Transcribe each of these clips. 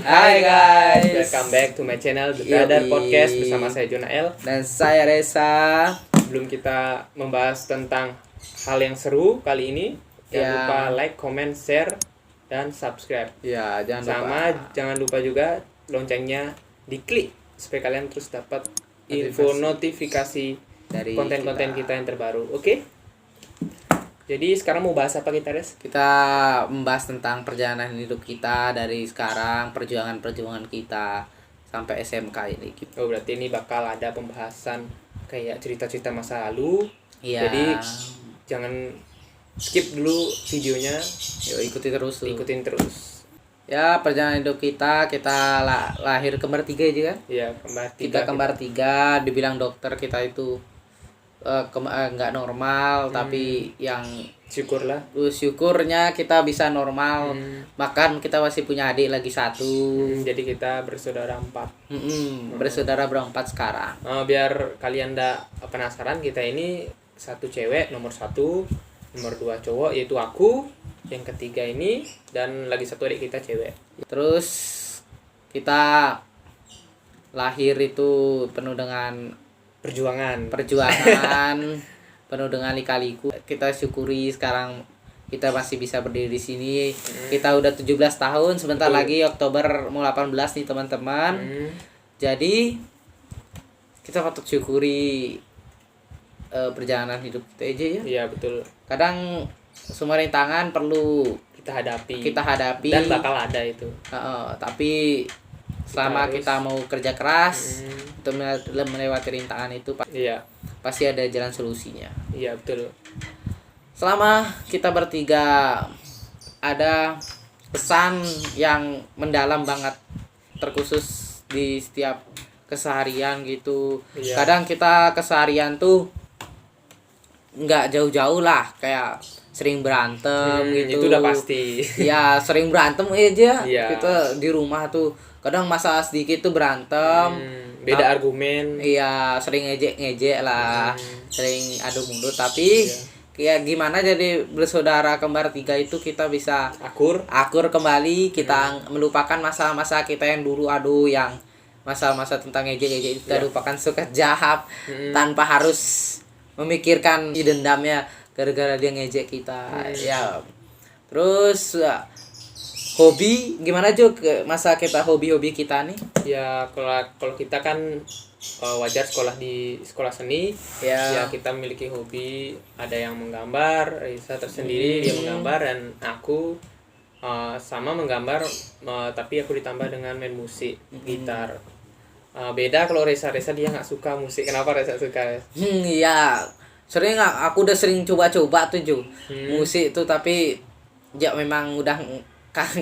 Hai guys, welcome back to my channel The Yoi. Brother Podcast bersama saya Jonael. Dan saya Reza. Sebelum kita membahas tentang hal yang seru kali ini, jangan lupa like, comment, share, dan subscribe. Ya, Jangan lupa juga loncengnya diklik supaya kalian terus dapat info notifikasi dari konten-konten kita yang terbaru. Oke? Jadi sekarang mau bahas apa kita, Res? Kita membahas tentang perjalanan hidup kita dari sekarang, perjuangan kita sampai SMK ini. Oh, berarti ini bakal ada pembahasan kayak cerita-cerita masa lalu. Iya. Jadi jangan skip dulu videonya. Yuk, ikutin terus. Ya, perjalanan hidup kita lahir kembar 3 aja kan? Iya, kembar 3. Kita kembar 3, dibilang dokter kita itu nggak normal, tapi yang syukurnya kita bisa normal. Bahkan kita masih punya adik lagi 1. Jadi kita bersaudara 4. Bersaudara berempat sekarang. Biar kalian nggak penasaran, kita ini 1 cewek, nomor 1, nomor 2 cowok, yaitu aku, yang ketiga ini, dan lagi 1 adik kita cewek. Terus kita lahir itu penuh dengan perjuangan penuh dengan lika-liku. Kita syukuri sekarang kita masih bisa berdiri di sini. Kita udah 17 tahun, sebentar lagi Oktober mau 18 nih teman-teman. Jadi kita patut syukuri perjalanan hidup kita aja ya. Iya, betul. Kadang semua rintangan perlu kita hadapi dan bakal ada itu. Tapi selama kita mau kerja keras untuk melewati rintangan itu, pasti ada jalan solusinya. Iya, betul. Selama kita bertiga ada pesan yang mendalam banget, terkhusus di setiap keseharian gitu. Iya. Kadang kita keseharian tuh nggak jauh-jauh lah, kayak sering berantem gitu. Itu udah pasti. Ya, sering berantem aja. Iya. Kita di rumah tuh kadang masalah sedikit tuh berantem. Beda argumen. Iya, sering ngejek lah. Sering adu mulut, tapi kayak gimana jadi bersaudara kembar 3 itu kita bisa akur kembali, kita melupakan masa-masa kita yang dulu, yang masa-masa tentang ngejek kita lupakan sekejap tanpa harus memikirkan dendamnya gara-gara dia ngejek kita. Ya. Terus hobi gimana juga masa kita hobi kita nih? Ya, kalau kita kan wajar sekolah di sekolah seni. Ya, kita memiliki hobi, ada yang menggambar, Risa tersendiri dia menggambar, dan aku sama menggambar, tapi aku ditambah dengan main musik, gitar. Beda kalau Risa dia nggak suka musik. Kenapa Risa suka? Iya, aku udah sering coba-coba tuh musik tuh, tapi ya memang udah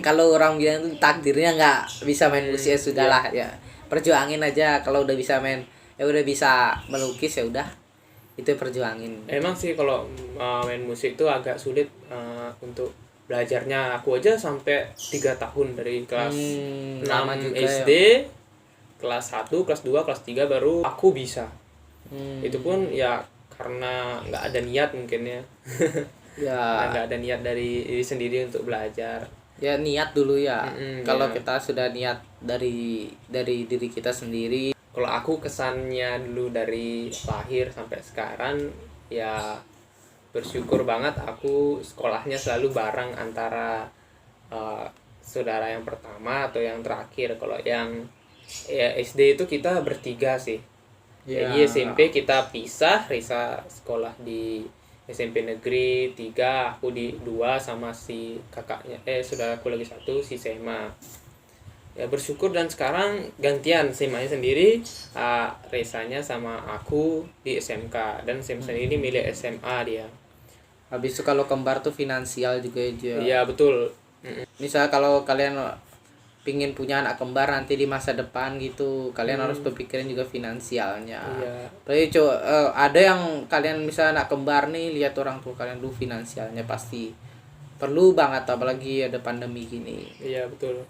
kalau orang bilang tuh takdirnya nggak bisa main musik, ya sudahlah ya, perjuangin aja. Kalau udah bisa main, ya udah bisa melukis, ya udah itu perjuangin. Emang sih kalau main musik tuh agak sulit untuk belajarnya. Aku aja sampai 3 tahun dari kelas 6 SD ya. Kelas 1, kelas 2, kelas 3 baru aku bisa. Itu pun ya karena nggak ada niat mungkin ya. Ya nggak ada niat dari diri sendiri untuk belajar. Ya niat dulu ya. Kalau kita sudah niat dari diri kita sendiri. Kalau aku kesannya dulu dari lahir sampai sekarang, ya bersyukur banget aku sekolahnya selalu bareng antara saudara yang pertama atau yang terakhir. Kalau yang SD itu kita bertiga sih. Jadi SMP kita pisah, Risa sekolah di SMP negeri 3, aku di 2 sama si kakaknya, saudaraku lagi 1, si Sema. Ya bersyukur, dan sekarang gantian, Semanya sendiri, Resanya sama aku di SMK, dan Sema sendiri milih SMA dia. Habis itu kalau kembar tuh finansial juga aja. Iya, betul. Misal kalau kalian pingin punya anak kembar nanti di masa depan gitu, kalian harus berpikirin juga finansialnya. Tapi ada yang kalian misalnya anak kembar nih, lihat orang tua kalian dulu finansialnya pasti perlu banget, apalagi ada pandemi gini. Iya, betul.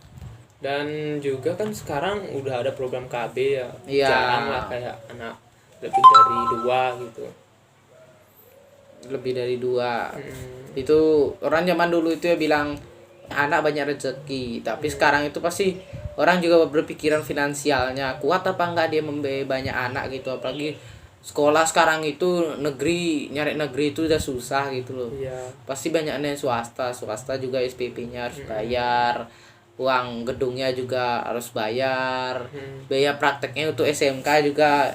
Dan juga kan sekarang udah ada program KB ya. Jarang lah kayak anak lebih dari 2 gitu. Lebih dari 2. Itu orang zaman dulu itu ya bilang anak banyak rezeki, tapi sekarang itu pasti orang juga berpikiran finansialnya kuat apa enggak dia membiayai banyak anak gitu, apalagi sekolah sekarang itu nyari negeri itu udah susah gitu loh. Iya. Pasti banyaknya swasta juga SPP-nya harus bayar, uang gedungnya juga harus bayar, biaya prakteknya untuk SMK juga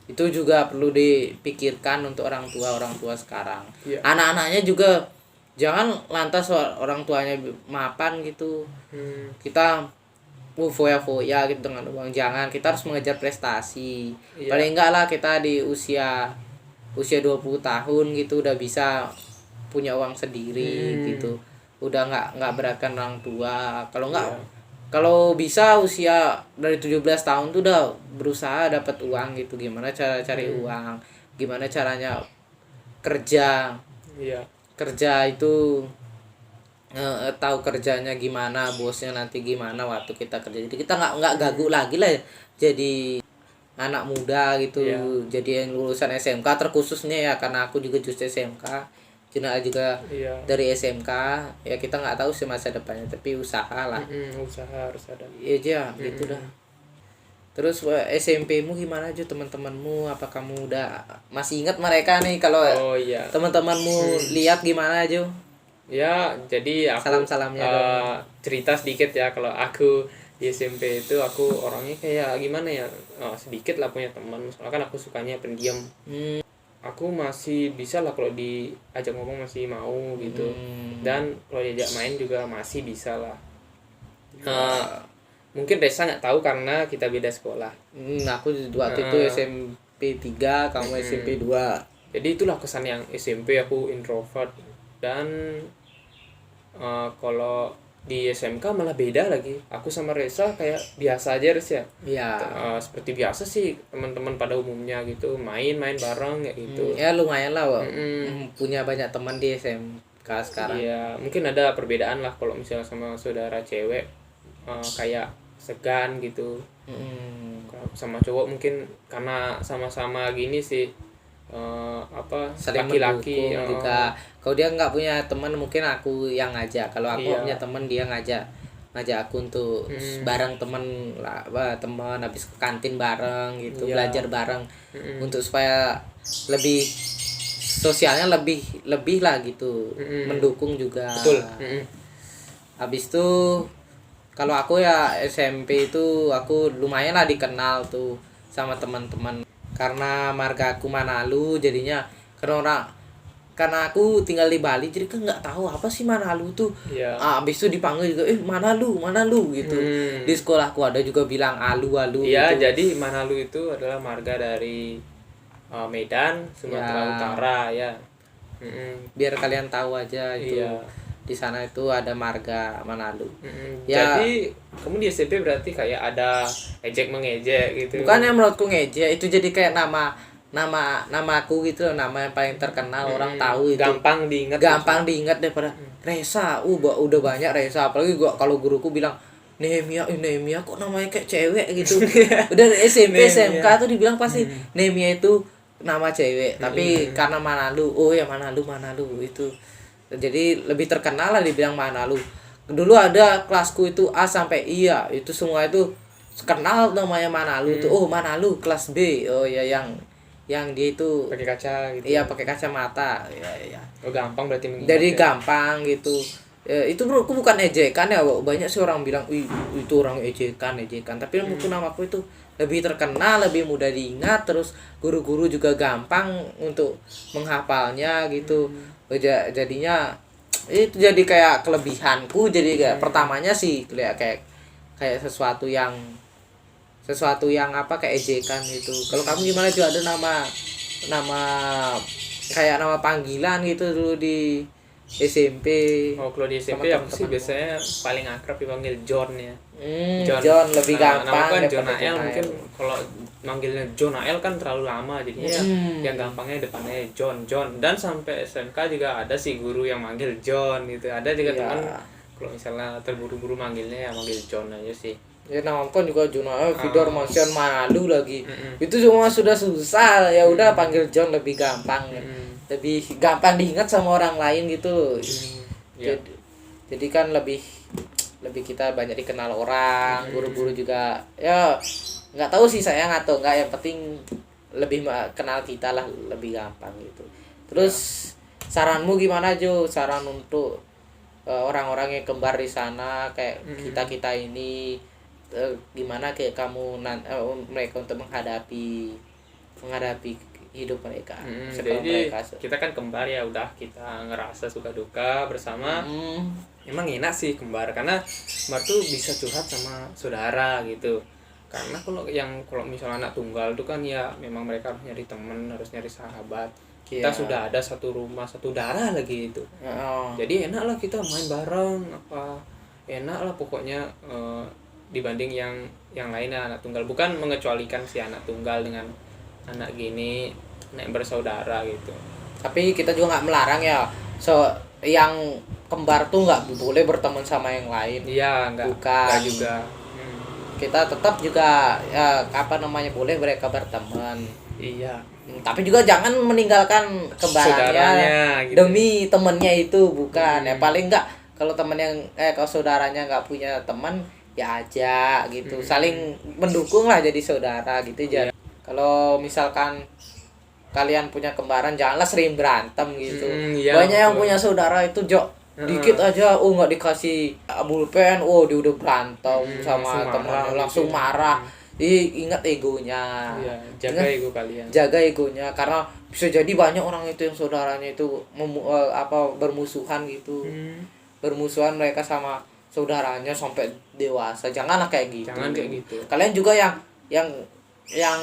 itu juga perlu dipikirkan untuk orang tua sekarang. Iya. Anak-anaknya juga jangan lantas orang tuanya mapan gitu. Kita foya-foya gitu dengan uang, jangan, kita harus mengejar prestasi. Paling enggak lah kita di usia 20 tahun gitu udah bisa punya uang sendiri gitu, udah nggak beratkan orang tua. Kalau enggak kalau bisa usia dari 17 tahun tuh udah berusaha dapat uang gitu, gimana cara cari uang, gimana caranya kerja. Kerja itu tahu kerjanya gimana, bosnya nanti gimana waktu kita kerja, jadi kita nggak gagu lagi lah jadi anak muda gitu. Jadi yang lulusan SMK terkhususnya ya, karena aku juga just SMK, Cina juga dari SMK ya, kita nggak tahu sih masa depannya, tapi usaha lah. Usaha harus ada. Iya aja gitu dah. Terus SMP-mu gimana aja, teman-temanmu apa kamu udah masih ingat mereka nih? Kalau teman-temanmu lihat gimana aja? Ya, jadi aku salam-salamnya cerita sedikit ya. Kalau aku di SMP itu aku orangnya kayak gimana ya, sedikit lah punya teman. Soalnya kan aku sukanya pendiam. Aku masih bisa lah kalau diajak ngomong masih mau gitu. Dan kalau diajak main juga masih bisa lah. Mungkin Reza nggak tahu karena kita beda sekolah. Aku waktu itu SMP 3, kamu SMP 2. Jadi itulah kesan yang SMP aku introvert. Dan kalau di SMK malah beda lagi. Aku sama Reza kayak biasa aja, Reza ya. Iya. Seperti biasa sih teman-teman pada umumnya gitu, main-main bareng kayak gitu. Ya lumayan lah, punya banyak teman di SMK sekarang. Iya, mungkin ada perbedaan lah kalau misalnya sama saudara cewek kayak segan gitu. Sama cowok mungkin karena sama-sama gini sih. Laki-laki juga. Kalau dia nggak punya teman mungkin aku yang ngajak. Kalau aku punya teman dia ngajak aku untuk bareng teman habis ke kantin bareng gitu, belajar bareng untuk supaya lebih sosialnya lebih lah gitu, mendukung juga. Betul. Habis itu kalau aku ya SMP itu aku lumayan lah dikenal tuh sama teman-teman. Karena marga aku Manalu, jadinya karena aku tinggal di Bali, jadi kan nggak tahu apa sih Manalu tuh. Abis itu dipanggil juga Manalu gitu. Di sekolahku ada juga bilang alu gitu. Jadi Manalu itu adalah marga dari Medan, Sumatera Utara ya. Biar kalian tahu aja itu. Di sana itu ada marga Manalu. Jadi kamu di SMP berarti kayak ada ejek mengejek gitu. Bukannya menurutku ngejek, itu jadi kayak namaku gitu loh, nama yang paling terkenal, orang tahu itu. Gampang diingat daripada Reza. Udah banyak Reza, apalagi kalau guruku bilang Nehemia kok namanya kayak cewek gitu. Udah SMP SMK tuh dibilang pasti Nehemia itu nama cewek, tapi karena Manalu, Manalu itu. Jadi lebih terkenal lah dibilang Manalu. Dulu ada kelasku itu A sampai I ya, itu semua itu kenal namanya Manalu itu. Manalu kelas B. Yang dia itu pakai kaca gitu. Iya, pakai kacamata. Iya. Gampang berarti mengingat. Jadi gampang gitu. Itu menurutku bukan ejekan ya. Banyak sih orang bilang, itu orang ejekan. Tapi menurutku namaku itu lebih terkenal, lebih mudah diingat, terus guru-guru juga gampang untuk menghafalnya gitu. Jadinya itu jadi kayak kelebihanku, jadi kayak pertamanya sih kayak sesuatu yang kayak ejekan gitu. Kalau kamu gimana, juga ada nama kayak nama panggilan gitu dulu di SMP? Kalau di SMP aku sih biasanya paling akrab dipanggil John ya. John lebih gampang. Nama kan John Nael, mungkin kalau manggilnya John Nael kan terlalu lama, jadinya yang gampangnya depannya John. Dan sampai SMK juga ada sih guru yang manggil John gitu. Ada juga teman kalau misalnya terburu-buru manggilnya ya manggil John aja sih. Ya namakan juga John Nael, Vidor Mansion Manalu lagi. Itu semua sudah susah, ya udah panggil John lebih gampang. Lebih gampang diingat sama orang lain gitu. Jadi kan lebih lebih kita banyak dikenal orang, guru-guru juga ya nggak tahu sih sayang atau enggak, yang penting lebih kenal kita lah, lebih gampang gitu. Terus saranmu gimana Jo, saran untuk orang-orang yang kembar di sana kayak kita ini, gimana kayak kamu mereka untuk menghadapi hidup mereka. Jadi mereka kita kan kembar ya, udah kita ngerasa suka duka bersama. Emang enak sih kembar, karena kembar tuh bisa curhat sama saudara gitu. Karena kalau misalnya anak tunggal tuh kan ya memang mereka harus nyari temen, harus nyari sahabat. Kita sudah ada satu rumah, satu darah lagi itu. Jadi enak lah kita main bareng, enak lah pokoknya, dibanding yang lainnya anak tunggal. Bukan mengecualikan si anak tunggal dengan anak gini, anak bersaudara gitu. Tapi kita juga nggak melarang ya, yang kembar tuh nggak boleh berteman sama yang lain. Iya, nggak juga. Kita tetap juga boleh mereka berteman. Iya. Tapi juga jangan meninggalkan kembarannya gitu. Demi temennya itu, bukan. Ya paling enggak kalau kalau saudaranya nggak punya teman ya aja gitu. Saling mendukung lah jadi saudara gitu aja. Kalau misalkan kalian punya kembaran janganlah sering berantem gitu. Banyak yang punya saudara itu dikit aja nggak dikasih pulpen, dia udah berantem sama temennya, langsung marah. Ingat egonya. Jaga ego kalian. Jaga egonya, karena bisa jadi banyak orang itu yang saudaranya itu bermusuhan gitu. Bermusuhan mereka sama saudaranya sampai dewasa. Janganlah kayak gitu. Jangan kayak gitu. Kalian juga yang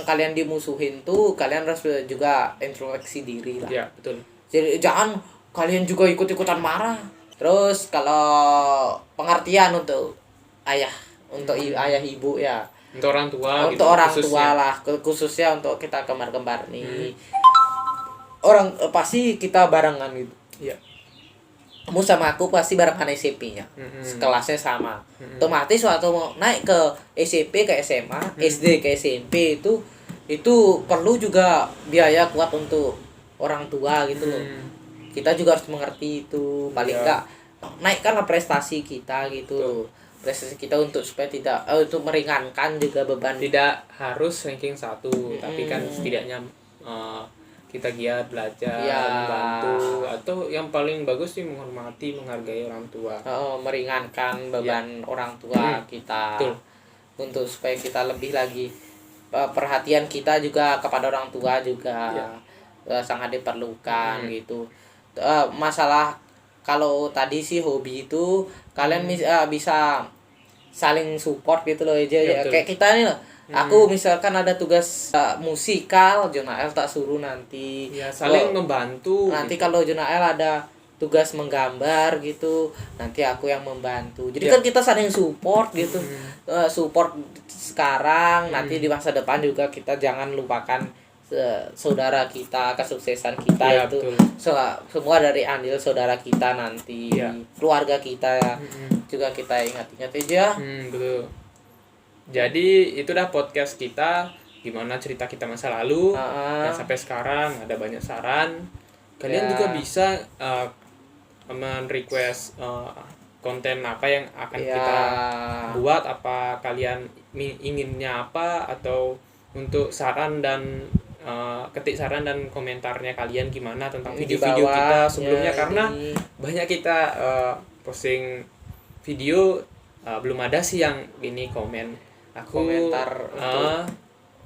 kalian dimusuhin tuh kalian harus juga introspeksi diri lah. Iya, betul. Jadi jangan kalian juga ikut-ikutan marah. Terus kalau pengertian untuk ayah ibu ya. Untuk orang tua. Untuk orang tua lah, khususnya untuk kita kembar-kembar nih. Orang pasti kita barengan gitu. Iya. Kamu sama aku pasti barengan SMP-nya. Kelasnya sama. Otomatis waktu mau naik ke SMP ke SMA, SD ke SMP itu perlu juga biaya kuat untuk orang tua gitu loh. Kita juga harus mengerti itu. Paling enggak naikkanlah prestasi kita gitu. Prestasi kita supaya tidak untuk meringankan juga beban. Tidak harus ranking 1, tapi kan setidaknya kita giat belajar, membantu, atau yang paling bagus sih menghargai orang tua. Meringankan beban orang tua kita. Betul. Untuk supaya kita lebih lagi perhatian kita juga kepada orang tua juga sangat diperlukan gitu. Masalah kalau tadi sih hobi itu kalian bisa saling support gitu loh aja ya. Kayak kita nih loh. Aku misalkan ada tugas musikal, Jonael tak suruh nanti. Ya, saling membantu. Nanti gitu. Kalau Jonael ada tugas menggambar gitu, nanti aku yang membantu. Jadi kan kita saling support gitu. Support sekarang, nanti di masa depan juga kita jangan lupakan saudara kita, kesuksesan kita itu semua dari andil saudara kita nanti, keluarga kita juga kita ingat-ingat aja. Betul. Jadi itu dah podcast kita, gimana cerita kita masa lalu dan sampai sekarang. Ada banyak saran. Kalian juga bisa men-request konten apa yang akan kita buat, apa kalian inginnya apa, atau untuk saran dan ketik saran dan komentarnya kalian gimana tentang video-video kita sebelumnya, karena banyak kita posting video belum ada sih yang ini komentar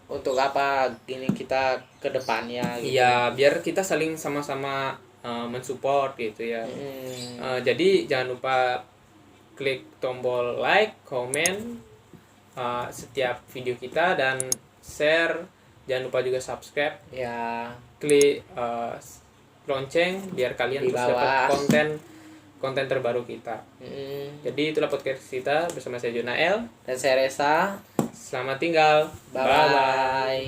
untuk apa gini kita ke depannya gitu. Iya, biar kita saling sama-sama mensupport gitu ya. Jadi jangan lupa klik tombol like, komen setiap video kita, dan share. Jangan lupa juga subscribe. Ya. Klik lonceng biar kalian terus dapat konten terbaru kita. Jadi itulah podcast kita bersama saya Jonael dan saya Resa. Selamat tinggal. Bye.